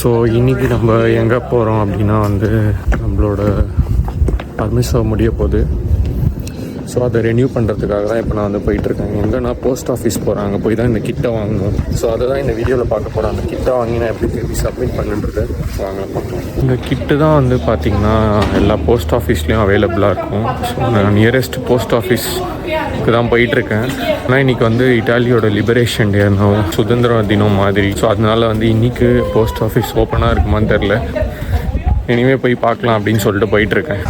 So இன்றைக்கி நம்ம எங்கே போகிறோம் அப்படின்னா வந்து நம்மளோட பர்மிஷோ முடிய போகுது. ஸோ அதை ரெனியூ பண்ணுறதுக்காக தான் இப்போ நான் வந்து போயிட்டுருக்கேன். எங்கன்னா போஸ்ட் ஆஃபீஸ் போகிறேன், அங்கே போய் தான் இந்த கிட்டை வாங்கணும். ஸோ அதை தான் இந்த வீடியோவில் பார்க்க போகிறேன். அந்த கிட்டை வாங்கி நான் எப்படி திருப்பி சப்மிட் பண்ணுறது வாங்க பார்க்கலாம். இந்த கிட்டு தான் வந்து பார்த்திங்கன்னா எல்லா போஸ்ட் ஆஃபீஸ்லேயும் அவைலபிளாக இருக்கும். ஸோ நான் நியரஸ்ட் போஸ்ட் ஆஃபீஸ்க்கு தான் போயிட்டுருக்கேன். ஆனால் இன்றைக்கி வந்து இட்டாலியோட லிபரேஷன் டே, சுதந்திர தினம் மாதிரி. ஸோ அதனால் வந்து இன்றைக்கி போஸ்ட் ஆஃபீஸ் ஓப்பனாக இருக்குமான்னு தெரில. இனிமேல் போய் பார்க்கலாம் அப்படின்னு சொல்லிட்டு போயிட்டுருக்கேன்.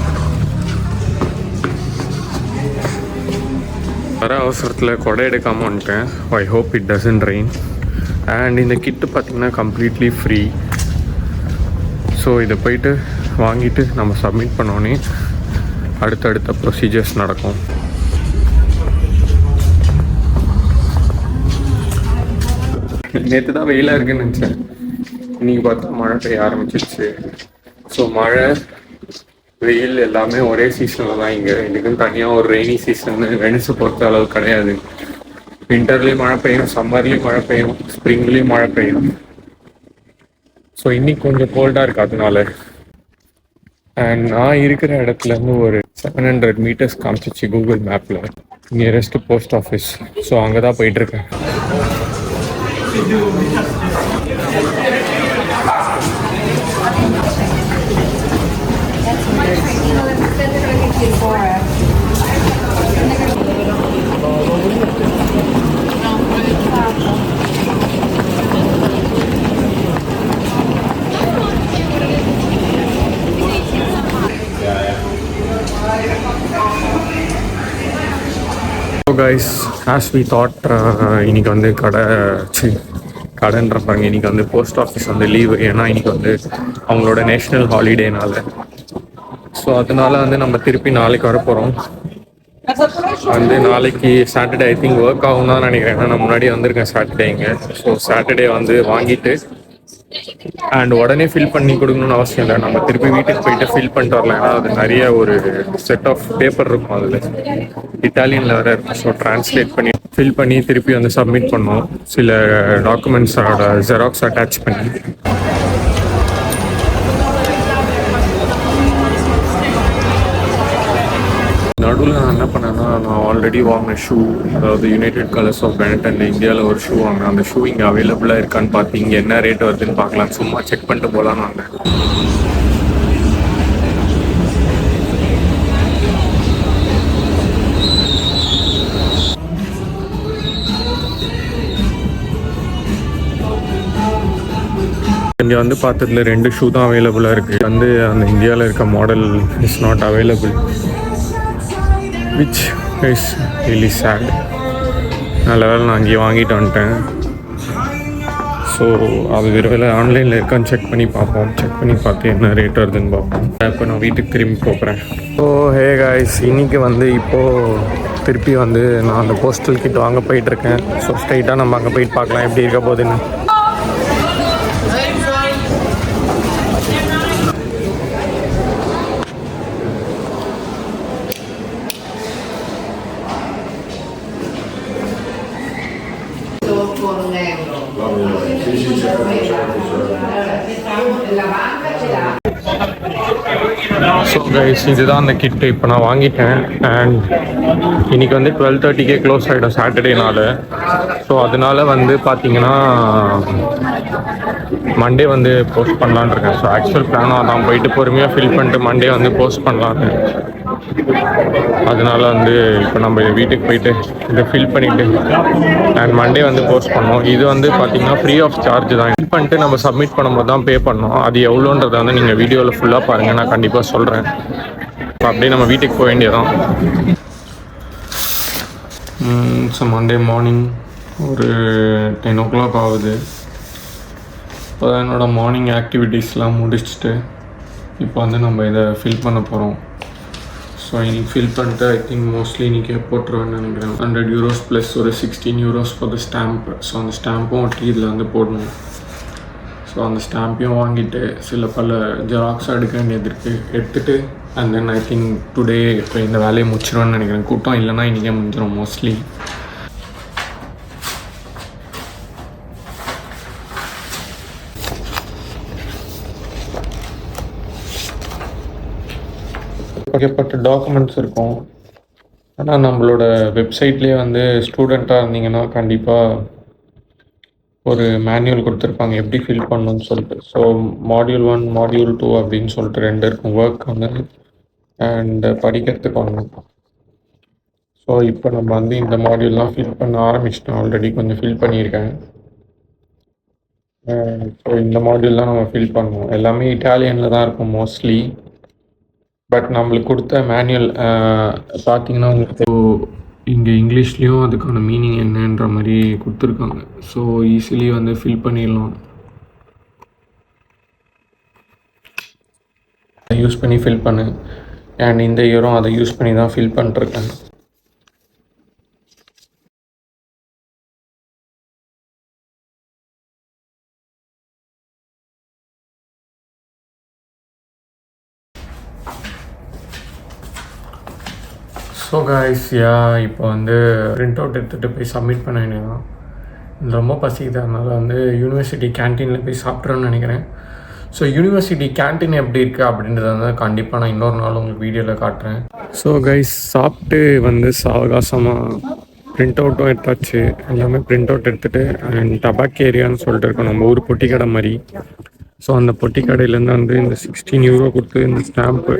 வர அவசரத்தில் கொடை எடுக்காமல் வந்துட்டேன். I hope it doesn't rain. And இந்த கிட்டு பார்த்திங்கன்னா கம்ப்ளீட்லி ஃப்ரீ. ஸோ இதை போயிட்டு வாங்கிட்டு நம்ம சப்மிட் பண்ணோன்னே அடுத்தடுத்த ப்ரொசீஜர்ஸ் நடக்கும். நேற்று தான் வெயிலாக இருக்குன்னு நினச்சேன், இன்றைக்கி பார்த்தா மழை பெய்ய ஆரம்பிச்சிருச்சு. ஸோ மழை வெயில் எல்லாமே ஒரே சீசனில் தான். இங்கே இதுக்குன்னு தனியாக ஒரு ரெய்னி சீசன் வெனிஸை பொறுத்த அளவு கிடையாது. வின்டர்லேயும் மழை பெய்யும், சம்மர்லேயும் மழை பெய்யும், ஸ்ப்ரிங்லேயும் மழை பெய்யும். ஸோ இன்னைக்கு கொஞ்சம் கோல்டாக இருக்குது அதனால. அண்ட் நான் இருக்கிற இடத்துலேருந்து ஒரு 700 மீட்டர்ஸ் காமிச்சிச்சு கூகுள் மேப்பில் நியரஸ்ட் போஸ்ட் ஆஃபீஸ். ஸோ அங்கே தான் போயிட்டுருக்கேன். So guys, as we thought, இன்னைக்கு வந்து கடைன்றப்பாங்க. இன்றைக்கி வந்து போஸ்ட் ஆஃபீஸ் வந்து லீவு. ஏன்னா இன்றைக்கி வந்து அவங்களோட நேஷ்னல் ஹாலிடேனால. ஸோ அதனால வந்து நம்ம திருப்பி நாளைக்கு வர போகிறோம். வந்து நாளைக்கு சாட்டர்டே ஐ திங்க் ஒர்க் ஆகும் தான் நினைக்கிறேன். ஏன்னா நான் முன்னாடி வந்திருக்கேன் சாட்டர்டே இங்கே. ஸோ சாட்டர்டே வந்து வாங்கிட்டு அண்ட் உடனே ஃபில் பண்ணி கொடுக்கணும்னு அவசியம் இல்லை. நம்ம திருப்பி வீட்டுக்கு போயிட்டு ஃபில் பண்ணிட்டு வரலாம். ஏன்னா அது நிறைய ஒரு செட் ஆஃப் பேப்பர் இருக்கும், அதில் இட்டாலியனில் வேறு இருக்கும். ஸோ ட்ரான்ஸ்லேட் பண்ணி ஃபில் பண்ணி திருப்பி வந்து சப்மிட் பண்ணோம். சில டாக்குமெண்ட்ஸோட ஜெராக்ஸ் அட்டாச் பண்ணி. நடுவில் நான் என்ன பண்ணேன்னா, நான் ஆல்ரெடி வாங்கின ஷூ, அதாவது யுனைடெட் கலர்ஸ் ஆஃப் பெனட்டன் இந்தியாவில் ஒரு ஷூ வாங்கினேன். அந்த ஷூ இங்கே அவைலபிளாக இருக்கான்னு பார்த்து இங்கே என்ன ரேட் வருதுன்னு பார்க்கலாம், சும்மா செக் பண்ணிட்டு போகலான்னு வாங்கினேன். இங்கே வந்து பார்த்ததுல 2 ஷூ தான் அவைலபிளாக இருக்குது. வந்து அந்த இந்தியாவில் இருக்க model is not available, which is really chat. நல்ல வேலை நான் அங்கேயே வாங்கிட்டு வந்துட்டேன். ஸோ அது வேறு ஆன்லைனில் இருக்கான்னு செக் பண்ணி பார்ப்போம். செக் பண்ணி பார்த்து என்ன ரேட் வருதுன்னு பார்ப்போம். இப்போ நான் வீட்டுக்கு திரும்பி போகிறேன். ஸோ ஹே காய்ஸ், இன்றைக்கி வந்து இப்போது திருப்பி வந்து நான் அந்த போஸ்டல் கிட் வாங்க போயிட்டுருக்கேன். ஸோ ஸ்ட்ரைட்டாக நம்ம அங்கே போயிட்டு பார்க்கலாம் எப்படி இருக்க போகுதுன்னு. ஸோ கைஸ், இதுதான் அந்த கிட்டு. இப்போ நான் வாங்கிட்டேன். அண்ட் இன்றைக்கி வந்து 12:30க்கே க்ளோஸ் ஆகிடும் சாட்டர்டேனால. ஸோ அதனால வந்து பார்த்தீங்கன்னா மண்டே வந்து போஸ்ட் பண்ணலான்னு இருக்கேன். ஸோ ஆக்சுவல் பிளானாக தான் போயிட்டு பொறுமையாக ஃபில் பண்ணிட்டு மண்டே வந்து போஸ்ட் பண்ணலான்னு. அதனால வந்து இப்போ நம்ம வீட்டுக்கு போயிட்டு இதை ஃபில் பண்ணிவிட்டு அண்ட் மண்டே வந்து போஸ்ட் பண்ணோம். இது வந்து பார்த்திங்கன்னா ஃப்ரீ ஆஃப் சார்ஜ் தான். ஃபில் பண்ணிட்டு நம்ம சப்மிட் பண்ணும்போது தான் பே பண்ணோம். அது எவ்வளோன்றதை வந்து நீங்கள் வீடியோவில் ஃபுல்லாக பாருங்கள், நான் கண்டிப்பாக சொல்கிறேன். இப்போ அப்படியே நம்ம வீட்டுக்கு போக வேண்டியதான். ஸோ மண்டே மார்னிங் ஒரு 10 o'clock ஆகுது. இப்போ தான் என்னோடய மார்னிங் ஆக்டிவிட்டீஸ்லாம் முடிச்சுட்டு இப்போ வந்து நம்ம இதை ஃபில் பண்ண போகிறோம். ஸோ இன்னைக்கு ஃபில் பண்ணிட்டு ஐ திங்க் மோஸ்ட்லி இன்றைக்கி போட்டுருவேன்னு நினைக்கிறேன். €100 ப்ளஸ் ஒரு €16 ஃபார் த ஸ்டாம்ப். ஸோ அந்த ஸ்டாம்பும் ஒட்டி இதில் வந்து போடணும். ஸோ அந்த ஸ்டாம்பையும் வாங்கிட்டு சில பல ஜெராக்ஸ் எடுக்க வேண்டியது இருக்குது, எடுத்துகிட்டு and then I think today இப்போ இந்த வேலையை முடிச்சிடுவேன்னு நினைக்கிறேன். கூட்டம் இல்லைன்னா இன்றைக்கே முடிஞ்சிடும் மோஸ்ட்லி. ஏகப்பட்ட டாக்குமெண்ட்ஸ் இருக்கும். ஆனால் நம்மளோட வெப்சைட்லேயே வந்து ஸ்டூடெண்ட்டாக இருந்தீங்கன்னா கண்டிப்பாக ஒரு மேனுவல் கொடுத்துருப்பாங்க எப்படி ஃபில் பண்ணணும்னு சொல்லிட்டு. ஸோ மாடியூல் 1 மாடியூல் 2 அப்படின்னு சொல்லிட்டு 2 இருக்கும், ஒர்க் ஒன்று அண்ட் படிக்கிறதுக்கு ஒன்று. ஸோ இப்போ நம்ம வந்து இந்த மாடியூல்லாம் ஃபில் பண்ண ஆரம்பிச்சிட்டோம். ஆல்ரெடி கொஞ்சம் ஃபில் பண்ணியிருக்கேன். ஸோ இந்த மாடியூல்லாம் நம்ம ஃபில் பண்ணுவோம். எல்லாமே இட்டாலியனில் தான் இருக்கும் மோஸ்ட்லி. பட் நம்மளுக்கு கொடுத்த மேனுவல் பார்த்தீங்கன்னா உங்களுக்கு இங்கே இங்கிலீஷ்லேயும் அதுக்கான மீனிங் என்னன்ற மாதிரி கொடுத்துருக்காங்க. ஸோ ஈஸிலி வந்து ஃபில் பண்ணிடலாம். யூஸ் பண்ணி ஃபில் பண்ணு. அண்ட் இந்த இயரும் அதை யூஸ் பண்ணி தான் ஃபில் பண்ணிருக்கேன். ஸோ கைஸ் இப்போ வந்து பிரிண்ட் அவுட் எடுத்துகிட்டு போய் சப்மிட் பண்ண வேண்டியதான். இது ரொம்ப பசிக்குது, அதனால் வந்து யூனிவர்சிட்டி கேன்டீனில் போய் சாப்பிட்றேன்னு நினைக்கிறேன். ஸோ யூனிவர்சிட்டி கேன்டீன் எப்படி இருக்குது அப்படின்றத வந்து கண்டிப்பாக நான் இன்னொரு நாள் உங்களுக்கு வீடியோவில் காட்டுறேன். ஸோ கைஸ் சாப்பிட்டு வந்து சாவகாசமாக பிரிண்ட் அவுட்டும் எடுத்தாச்சு. எல்லாமே பிரிண்ட் அவுட் எடுத்துகிட்டு அண்ட் டபாக் ஏரியான்னு சொல்லிட்டு இருக்கோம், நம்ம ஊர் பொட்டி கடை மாதிரி. ஸோ அந்த பொட்டி கடையிலேருந்து வந்து இந்த 16 யூரோ கொடுத்து இந்த ஸ்டாம்ப்பு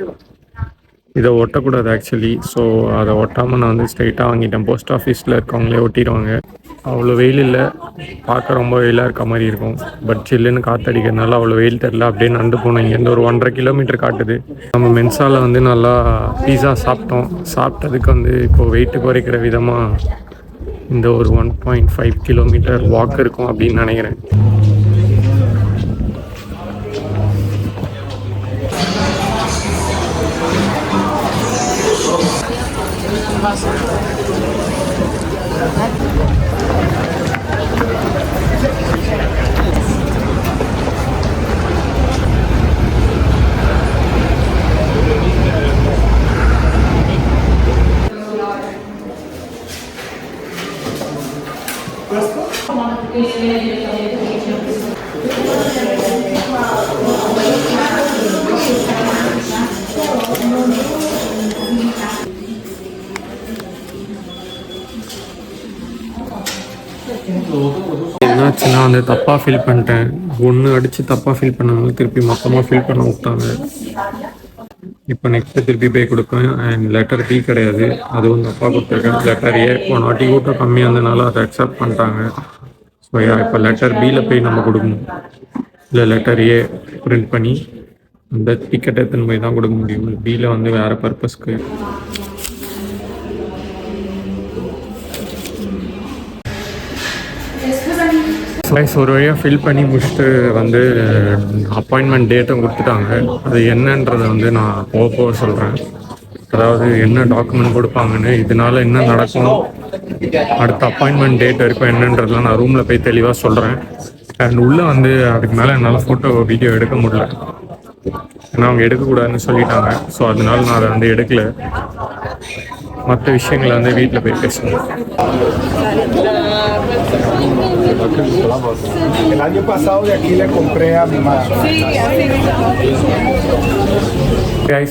இதை ஒட்டக்கூடாது ஆக்சுவலி. ஸோ அதை ஒட்டாமல் நான் வந்து ஸ்ட்ரைட்டாக வாங்கிட்டேன். போஸ்ட் ஆஃபீஸில் இருக்கவங்களே ஒட்டிடுவாங்க. அவ்வளோ வெயில் இல்லை, பார்க்க ரொம்ப வெயிலாக இருக்க மாதிரி இருக்கும். பட் சில்லுன்னு காற்றடிக்கிறதுனால அவ்வளோ வெயில் தெரில. அப்படியே நடந்து போனோம். இங்கேருந்து ஒரு 1.5 கிலோமீட்டர் காட்டுது. நம்ம மென்சாவில் வந்து நல்லா பீஸா சாப்பிட்டோம். சாப்பிட்டதுக்கு வந்து இப்போது வெயிட்டு குறைக்கிற விதமாக இந்த ஒரு 1.5 கிலோமீட்டர் வாக் இருக்கும் அப்படின்னு நினைக்கிறேன். என்னாச்சுன்னா வந்து தப்பாக ஃபில் பண்ணிட்டேன். ஒன்று அடித்து தப்பாக ஃபில் பண்ணாங்க, திருப்பி மொத்தமாக ஃபில் பண்ண விட்டாங்க. இப்போ நெக்ஸ்ட்டு திருப்பி போய் கொடுப்பேன். அண்ட் லெட்டர் பி கிடையாது, அதுவும் தப்பாக கொடுத்துருக்கேன். லெட்டர் ஏ போன வாட்டி கூட்டம் கம்மியாக இருந்ததுனால அதை அக்செப்ட் பண்ணிட்டாங்க. ஸோ இப்போ லெட்டர் பியில் போய் நம்ம கொடுக்கணும். இல்லை லெட்டர் ஏ பிரிண்ட் பண்ணி அந்த டிக்கெட் எடுத்துன்னு போய் தான் கொடுக்க முடியும். பியில் வந்து வேறு பர்பஸ்க்கு. ஒரு வழியாக ஃபில் பண்ணி முடிச்சுட்டு வந்து அப்பாயின்மெண்ட் டேட்டும் கொடுத்துட்டாங்க. அது என்னன்றதை வந்து நான் போக சொல்கிறேன். அதாவது என்ன டாக்குமெண்ட் கொடுப்பாங்கன்னு, இதனால என்ன நடக்கும், அடுத்த அப்பாயின்மெண்ட் டேட் வரைக்கும் என்னன்றதுலாம் நான் ரூமில் போய் தெளிவாக சொல்கிறேன். அண்ட் உள்ளே வந்து அதுக்கு மேலே என்னால் ஃபோட்டோ வீடியோ எடுக்க முடியல, ஏன்னா அவங்க எடுக்கக்கூடாதுன்னு சொல்லிட்டாங்க. ஸோ அதனால நான் அதை வந்து எடுக்கல. மற்ற விஷயங்களை வந்து வீட்டில் போய் பேசணும். El año pasado de aquí le compré a mi madre.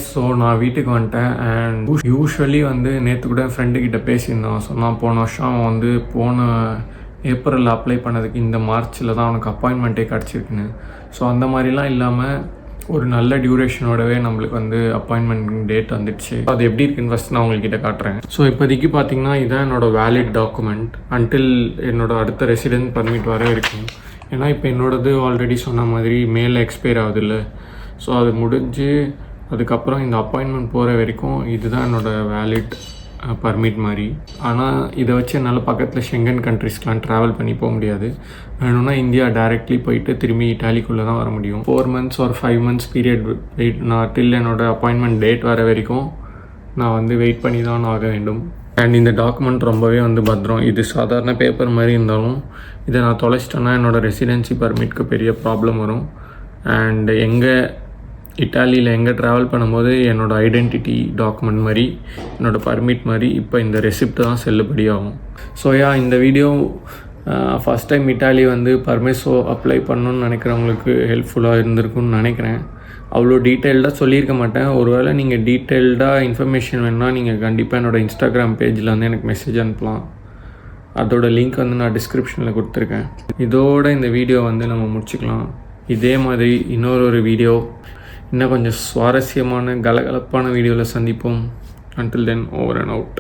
So நான் வீட்டுக்கு வந்துட்டேன். அண்ட் யூஸ்வலி வந்து நேற்று கூட ஃப்ரெண்டுக்கிட்ட பேசியிருந்தான். சொன்னான் போன வருஷம் அவன் வந்து போன ஏப்ரலில் அப்ளை பண்ணதுக்கு இந்த மார்ச்சில் தான் அவனுக்கு அப்பாயின்மெண்ட்டே கிடச்சிருக்குன்னு. ஸோ அந்த மாதிரிலாம் இல்லாமல் ஒரு நல்ல டியூரேஷனோடவே நம்மளுக்கு வந்து அப்பாயின்மெண்ட் டேட் வந்துடுச்சு. அது எப்படி இருக்குன்னு ஃபஸ்ட் நான் உங்கள்கிட்ட காட்டுறேன். ஸோ இப்போதைக்கு பார்த்தீங்கன்னா இதுதான் என்னோடய வேலிட் டாக்குமெண்ட் அன்டில் என்னோடய அடுத்த ரெசிடென்ட் பர்மிட் வர இருக்கும். ஏன்னா இப்போ என்னோடது ஆல்ரெடி சொன்ன மாதிரி மேலே எக்ஸ்பயர் ஆகுது இல்லை. ஸோ அது முடிஞ்சு அதுக்கப்புறம் இந்த அப்பாயின்மெண்ட் போகிற வரைக்கும் இதுதான் என்னோடய வேலிட் பர்மிட் மாதிரி. ஆனால் இதை வச்சு என்னால் பக்கத்தில் ஷெங்கன் கண்ட்ரிஸ்க்கெலாம் ட்ராவல் பண்ணி போக முடியாது. வேணும்னா இந்தியா டைரெக்ட்லி போயிட்டு திரும்பி இட்டாலிக்குள்ளே தான் வர முடியும். 4 months or 5 months period wait நான் டில் என்னோடய அப்பாயின்மெண்ட் டேட் வர வரைக்கும் நான் வந்து வெயிட் பண்ணி தான் ஆக வேண்டும். அண்ட் இந்த டாக்குமெண்ட் ரொம்பவே வந்து பத்திரம். இது சாதாரண பேப்பர் மாதிரி இருந்தாலும் இதை நான் தொலைச்சிட்டேன்னா என்னோடய ரெசிடென்சி பர்மிட்க்கு பெரிய ப்ராப்ளம் வரும். அண்ட் இட்டாலியில் எங்கே ட்ராவல் பண்ணும்போது என்னோடய ஐடென்டிட்டி டாக்குமெண்ட் மாதிரி என்னோடய பர்மிட் மாதிரி இப்போ இந்த ரெசிப்ட் தான் செல்லுபடி ஆகும். ஸோ இந்த வீடியோ ஃபஸ்ட் டைம் இட்டாலி வந்து பர்மெசோ அப்ளை பண்ணணுன்னு நினைக்கிறவங்களுக்கு ஹெல்ப்ஃபுல்லாக இருந்திருக்குன்னு நினைக்கிறேன். அவ்வளோ டீட்டெயில்டாக சொல்லியிருக்க மாட்டேன். ஒருவேளை நீங்கள் டீட்டெயில்டாக இன்ஃபர்மேஷன் வேணுன்னா நீங்கள் கண்டிப்பாக என்னோடய இன்ஸ்டாகிராம் பேஜில் வந்து எனக்கு மெசேஜ் அனுப்பலாம். அதோட லிங்க் வந்து நான் டிஸ்கிரிப்ஷனில் கொடுத்துருக்கேன். இதோட இந்த வீடியோ வந்து நம்ம முடிச்சுக்கலாம். இதே மாதிரி இன்னொரு வீடியோ இன்னும் கொஞ்சம் சுவாரஸ்யமான கலகலப்பான வீடியோவில் சந்திப்போம். Until then, over and out.